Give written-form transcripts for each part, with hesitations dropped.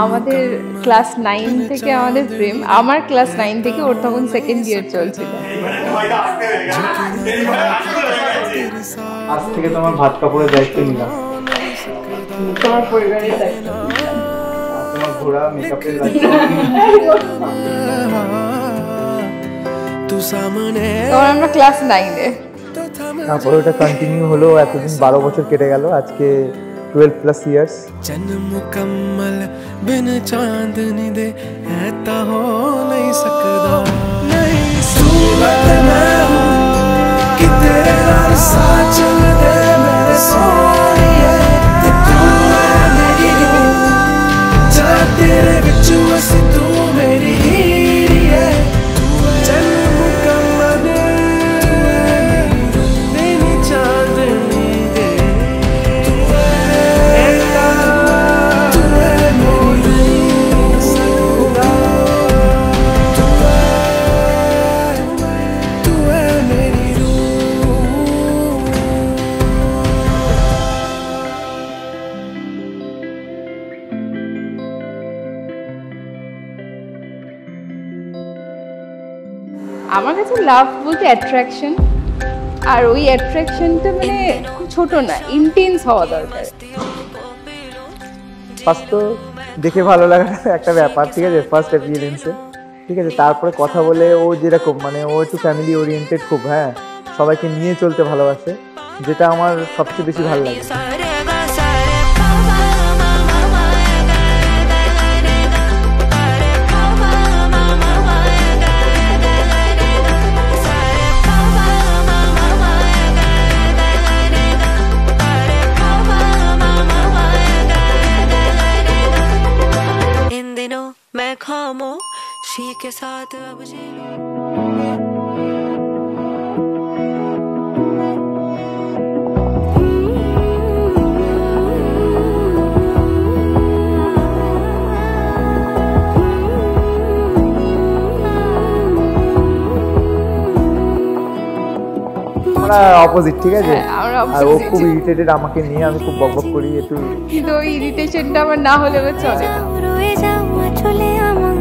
আমাদের ক্লাস 9 থেকে আমাদের প্রেম। আমার ক্লাস 9 থেকে ওর তখন সেকেন্ড ইয়ার চলছিল। আজ থেকে তোমার ভাত কাপড়ের দায়িত্ব নিলাম, তোমার পরিবারের দায়িত্ব, তোমার ঘোরা মেকআপের দায়িত্ব। তখন আমরা ক্লাস 9-এ। তারপরে ওটা কন্টিনিউ হলো, এতদিন 12 বছর কেটে গেল, আজকে 12+ ইয়ার্স। जन्म मुकम्मल बिन चांदनी दे ऐता हो नहीं सकदा, नहीं सूरत मैं हूँ कि तेरे हर साथ चल दे मेरे सोनिए, ते तू है मेरी रूह, जा तेरे विच वसी तू मेरी हीरी है, जन्म मुकम्मल बिन चांदनी दे আমার কাছে লাভ বলতে অ্যাট্রাকশন, আর ওই অ্যাট্রাকশনটা মানে খুব ছোট না, ইন্টেন্স হওয়া দরকার। ফার্স্ট তো দেখে ভালো লাগার একটা ব্যাপার, ঠিক আছে, ফার্স্ট অ্যাপিয়ারেন্সে, ঠিক আছে। তারপরে কথা বলে ও যেরকম মানে ও একটু ফ্যামিলি ওরিয়েন্টেড খুব, হ্যাঁ, সবাইকে নিয়ে চলতে ভালোবাসে, যেটা আমার সবচেয়ে বেশি ভালো লাগে। मैं खामोशी के साथ अब আমরা অপোজিট, ঠিক আছে। আর ও খুব ইরিটেটেড আমাকে নিয়ে, আমি খুব বকবক করি একটু, কিন্তু ওই ইরিটেশনটা আমার না হলে চলে না। চলে আমার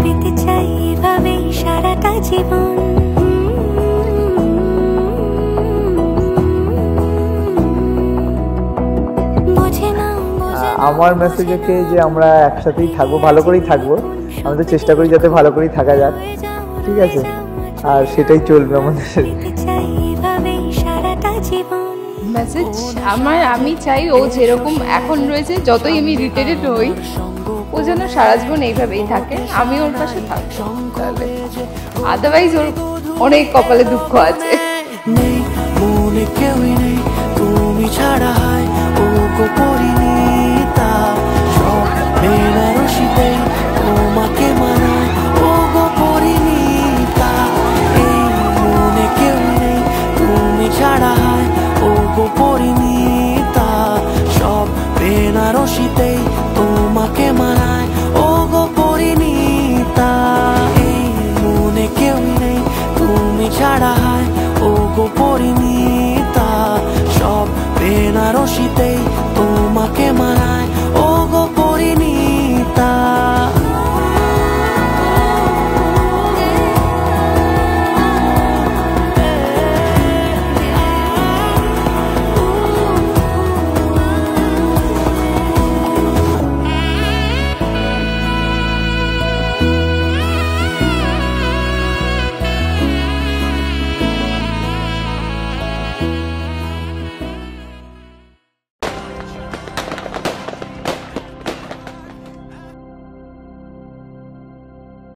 পেতে চাই এভাবে সারাটা জীবন, আমার মেসেজ হচ্ছে যে আমরা একসাথেই থাকবো, ভালো করেই থাকবো, আমাদের চেষ্টা করি যাতে ভালো করেই থাকা যাক, ঠিক আছে, আর সেটাই চলবে আমাদের। মেসেজ আমি চাই ও যেরকম এখন রয়েছে, যতই আমি ইরিটেটেড হই, ও যেন সারা জীবন এইভাবেই থাকে, আমি ওর পাশে থাকবো, তাহলে আদারওয়াইজ ওর অনেক কপালে দুঃখ আছে। মনে কেউই নেই তুমি ছাড়া, হয় ও গো পরিণীতা, সব বেনারসিতে তোমাকে মানায় ও গো পরিণীতা, এই মনে কেউই নেই তুমি ছাড়া, হয় ও গো পরিণীতা, সব বেনারসিতেই তোমাকে মানায় ও গো পরিণীতা, এই মনে কেউই নেই তুমি ছাড়া, হয় ও গো পরিণীতা, সব বেনারসিতেই তোমাকে মানায়